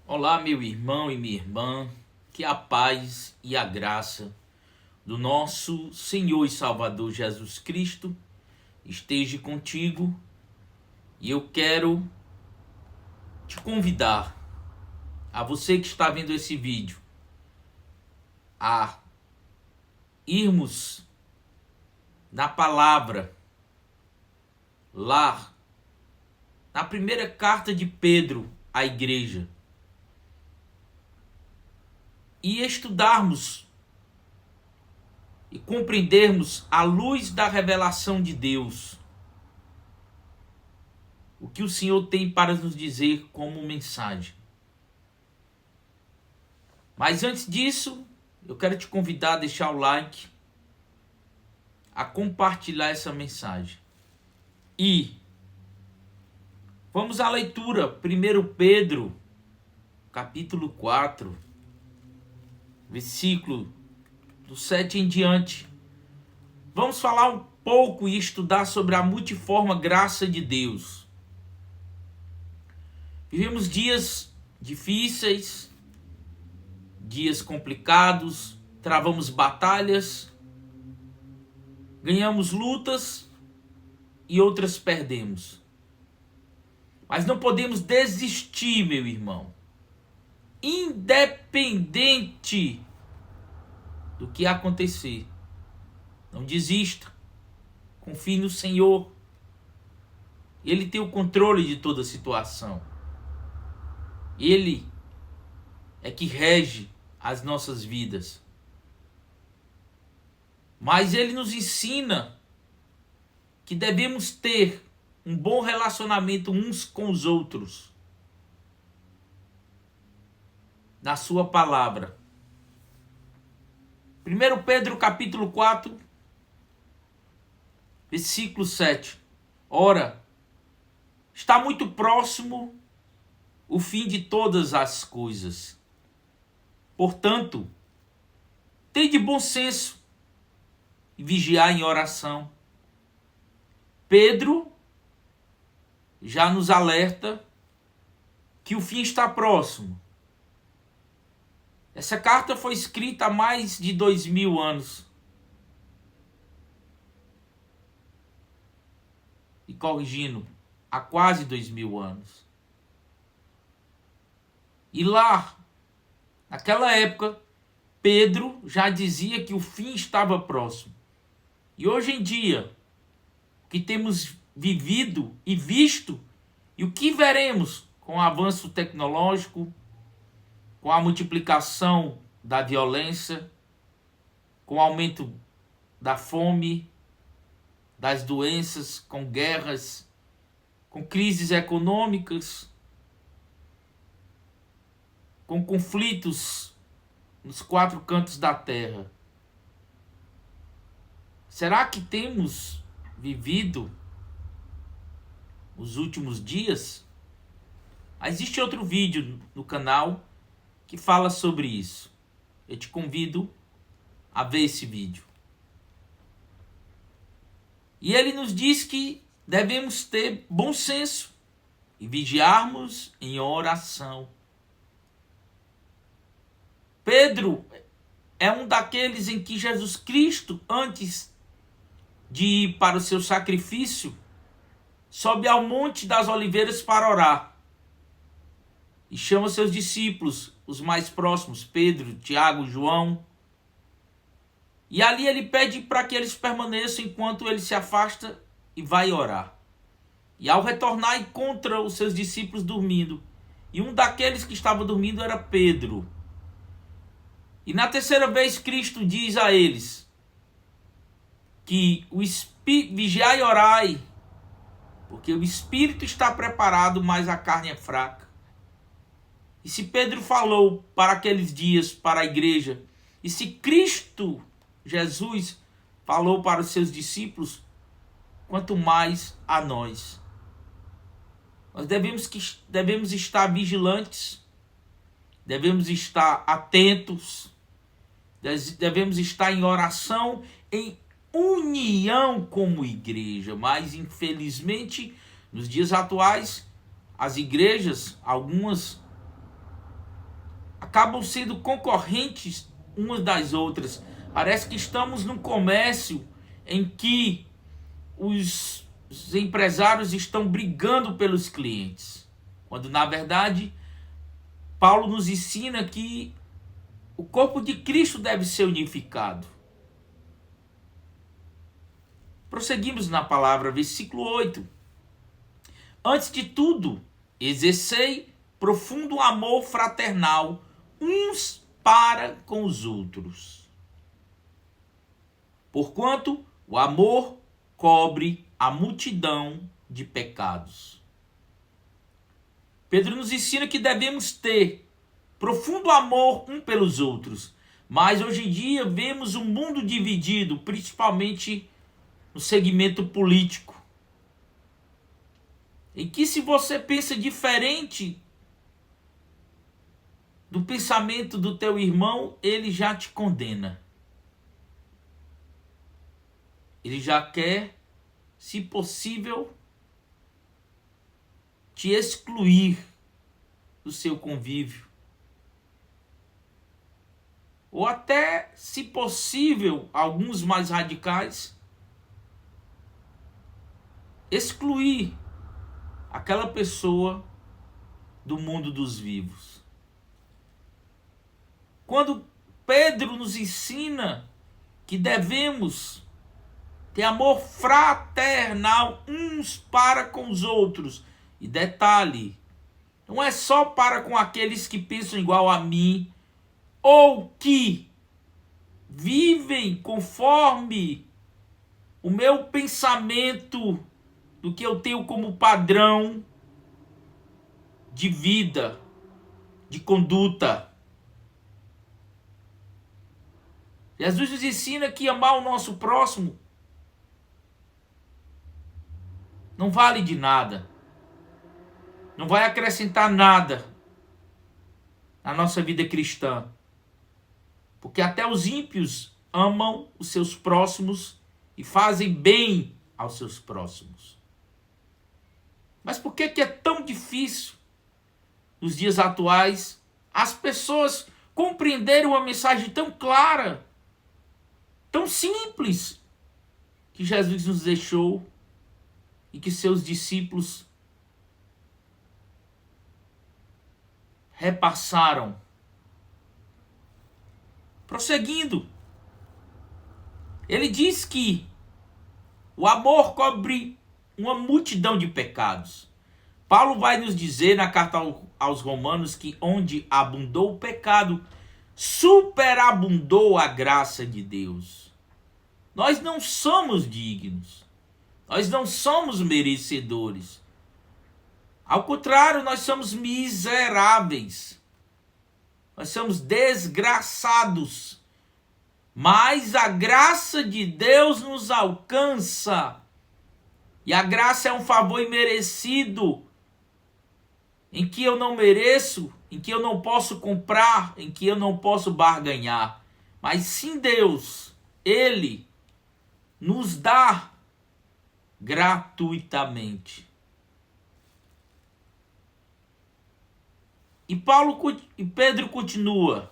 Olá, meu irmão e minha irmã, que a paz e a graça do nosso Senhor e Salvador Jesus Cristo esteja contigo. E eu quero te convidar, a você que está vendo esse vídeo, a irmos na palavra lá na primeira carta de Pedro à igreja e estudarmos e compreendermos à luz da revelação de Deus o que o Senhor tem para nos dizer como mensagem. Mas antes disso, eu quero te convidar a deixar o like, a compartilhar essa mensagem. E vamos à leitura. 1 Pedro, capítulo 4, versículo do 7 em diante. Vamos falar um pouco e estudar sobre a multiforme graça de Deus. Vivemos dias difíceis, dias complicados, travamos batalhas, ganhamos lutas e outras perdemos. Mas não podemos desistir, meu irmão. Independente do que acontecer, não desista. Confie no Senhor. Ele tem o controle de toda a situação. Ele é que rege as nossas vidas. Mas ele nos ensina que devemos ter um bom relacionamento uns com os outros. Na sua palavra. 1 Pedro capítulo 4, versículo 7. Ora, está muito próximo o fim de todas as coisas. Portanto, tende bom senso e vigiar em oração. Pedro já nos alerta que o fim está próximo. Essa carta foi escrita há mais de 2000 anos. E corrigindo, há quase 2000 anos. E lá, naquela época, Pedro já dizia que o fim estava próximo. E hoje em dia, o que temos vivido e visto, e o que veremos com o avanço tecnológico, com a multiplicação da violência, com o aumento da fome, das doenças, com guerras, com crises econômicas, com conflitos nos 4 cantos da terra. Será que temos vivido os últimos dias? Existe outro vídeo no canal que fala sobre isso. Eu te convido a ver esse vídeo. E ele nos diz que devemos ter bom senso e vigiarmos em oração. Pedro é um daqueles em que Jesus Cristo, antes de ir para o seu sacrifício, sobe ao Monte das Oliveiras para orar. E chama seus discípulos, os mais próximos, Pedro, Tiago, João. E ali ele pede para que eles permaneçam enquanto ele se afasta e vai orar. E ao retornar, encontra os seus discípulos dormindo. E um daqueles que estava dormindo era Pedro. E na terceira vez Cristo diz a eles que vigiai e orai, porque o espírito está preparado, mas a carne é fraca. E se Pedro falou para aqueles dias para a igreja, e se Cristo Jesus falou para os seus discípulos, quanto mais a nós. Nós devemos estar vigilantes, devemos estar atentos, devemos estar em oração, em união como igreja. Mas infelizmente, nos dias atuais, as igrejas, algumas acabam sendo concorrentes umas das outras. Parece que estamos num comércio em que os empresários estão brigando pelos clientes, quando na verdade Paulo nos ensina que o corpo de Cristo deve ser unificado. Prosseguimos na palavra, versículo 8. Antes de tudo, exercei profundo amor fraternal uns para com os outros. Porquanto o amor cobre a multidão de pecados. Pedro nos ensina que devemos ter profundo amor um pelos outros. Mas hoje em dia vemos um mundo dividido, principalmente no segmento político, em que se você pensa diferente do pensamento do teu irmão, ele já te condena. Ele já quer, se possível, te excluir do seu convívio. Ou até, se possível, alguns mais radicais, excluir aquela pessoa do mundo dos vivos. Quando Pedro nos ensina que devemos ter amor fraternal uns para com os outros, e detalhe, não é só para com aqueles que pensam igual a mim, ou que vivem conforme o meu pensamento do que eu tenho como padrão de vida, de conduta. Jesus nos ensina que amar o nosso próximo não vale de nada. Não vai acrescentar nada na nossa vida cristã. Porque até os ímpios amam os seus próximos e fazem bem aos seus próximos. Mas por que é tão difícil, nos dias atuais, as pessoas compreenderem uma mensagem tão clara, tão simples, que Jesus nos deixou e que seus discípulos repassaram? Prosseguindo, ele diz que o amor cobre uma multidão de pecados. Paulo vai nos dizer na carta aos Romanos que onde abundou o pecado, superabundou a graça de Deus. Nós não somos dignos. Nós não somos merecedores. Ao contrário, nós somos miseráveis. Nós somos desgraçados. Mas a graça de Deus nos alcança. E a graça é um favor imerecido, em que eu não mereço, em que eu não posso comprar, em que eu não posso barganhar. Mas sim Deus, Ele nos dá gratuitamente. E Pedro continua,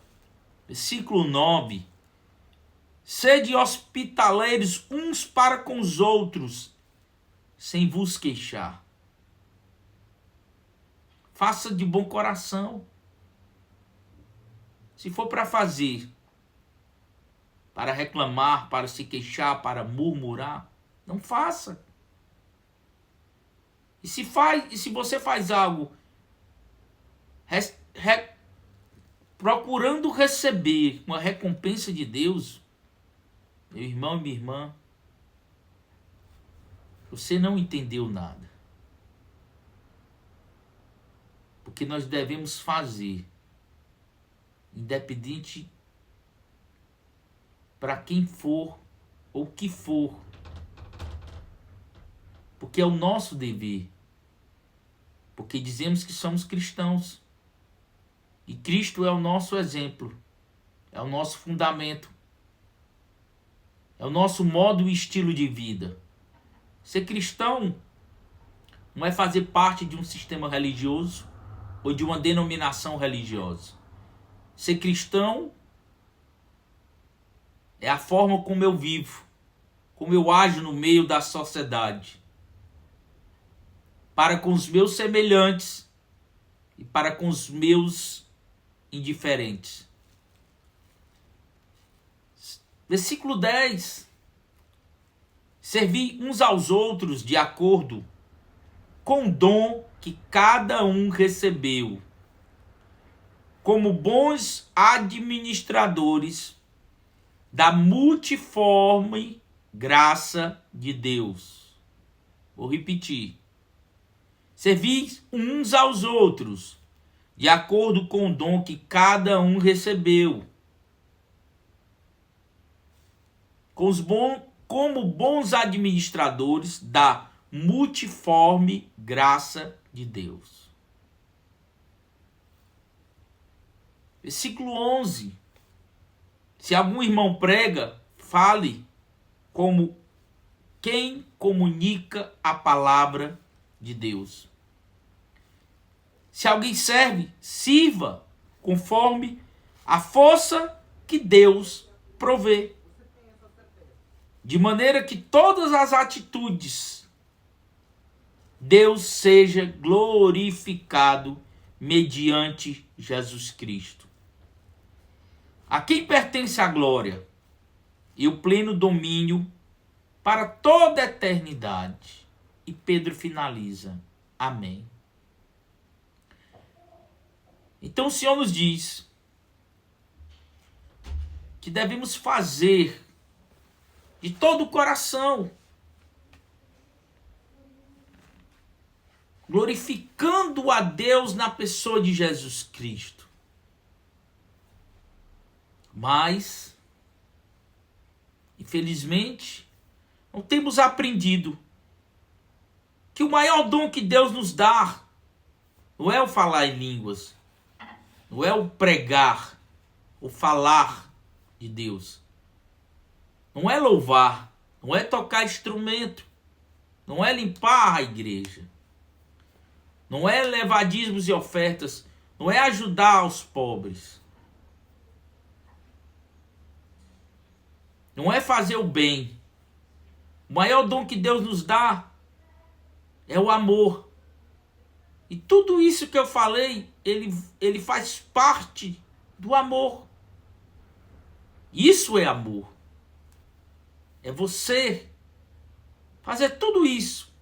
versículo 9. Sede hospitaleiros uns para com os outros, sem vos queixar. Faça de bom coração. Se for para fazer, para reclamar, para se queixar, para murmurar, não faça. E se você faz algo procurando receber uma recompensa de Deus, meu irmão e minha irmã, você não entendeu nada. Porque nós devemos fazer, independente para quem for ou que for, porque é o nosso dever, porque dizemos que somos cristãos, e Cristo é o nosso exemplo, é o nosso fundamento, é o nosso modo e estilo de vida. Ser cristão não é fazer parte de um sistema religioso ou de uma denominação religiosa. Ser cristão é a forma como eu vivo, como eu ajo no meio da sociedade, para com os meus semelhantes e para com os meus indiferentes. Versículo 10. Servi uns aos outros de acordo com o dom que cada um recebeu, como bons administradores da multiforme graça de Deus. Vou repetir. Servi uns aos outros de acordo com o dom que cada um recebeu, como bons administradores da multiforme graça de Deus. Versículo 11. Se algum irmão prega, fale como quem comunica a palavra de Deus. Se alguém serve, sirva conforme a força que Deus provê, de maneira que todas as atitudes Deus seja glorificado mediante Jesus Cristo, a quem pertence a glória e o pleno domínio para toda a eternidade. E Pedro finaliza: amém. Então o Senhor nos diz que devemos fazer de todo o coração, glorificando a Deus na pessoa de Jesus Cristo. Mas, infelizmente, não temos aprendido que o maior dom que Deus nos dá não é o falar em línguas, não é o pregar, o falar de Deus. Não é louvar, não é tocar instrumento, não é limpar a igreja, não é levar dízimos e ofertas, não é ajudar os pobres, não é fazer o bem. O maior dom que Deus nos dá é o amor. E tudo isso que eu falei, ele faz parte do amor. Isso é amor. É você fazer tudo isso.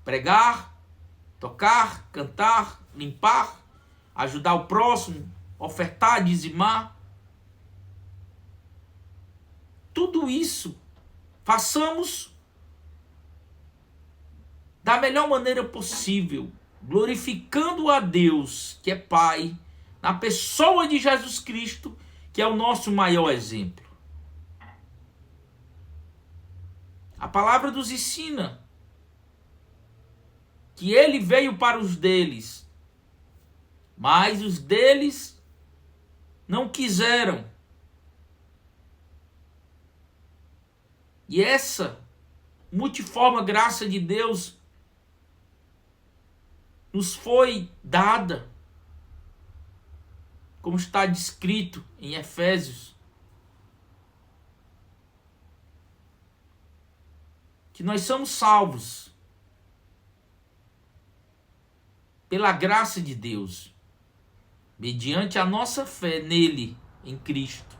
Pregar, tocar, cantar, limpar, ajudar o próximo, ofertar, dizimar. Tudo isso façamos da melhor maneira possível, glorificando a Deus, que é Pai, na pessoa de Jesus Cristo, que é o nosso maior exemplo. A palavra nos ensina que ele veio para os deles, mas os deles não quiseram. E essa multiforme graça de Deus nos foi dada, como está descrito em Efésios, que nós somos salvos pela graça de Deus, mediante a nossa fé nele, em Cristo.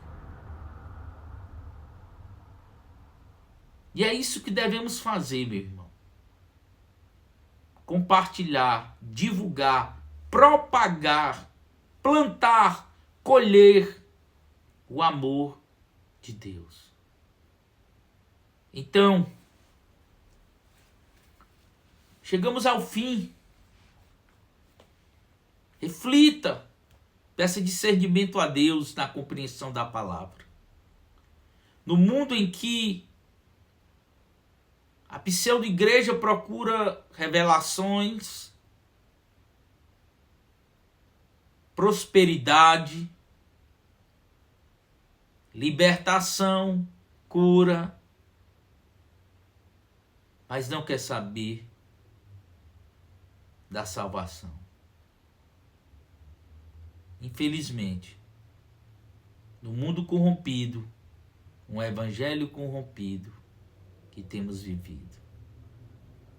E é isso que devemos fazer, meu irmão. Compartilhar, divulgar, propagar, plantar, colher o amor de Deus. Então, chegamos ao fim. Reflita, peça discernimento a Deus na compreensão da palavra. No mundo em que a pseudo-igreja procura revelações, prosperidade, libertação, cura, mas não quer saber da salvação. Infelizmente, no mundo corrompido, um evangelho corrompido que temos vivido.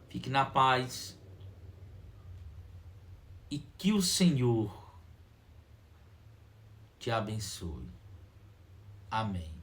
Fique na paz e que o Senhor te abençoe. Amém.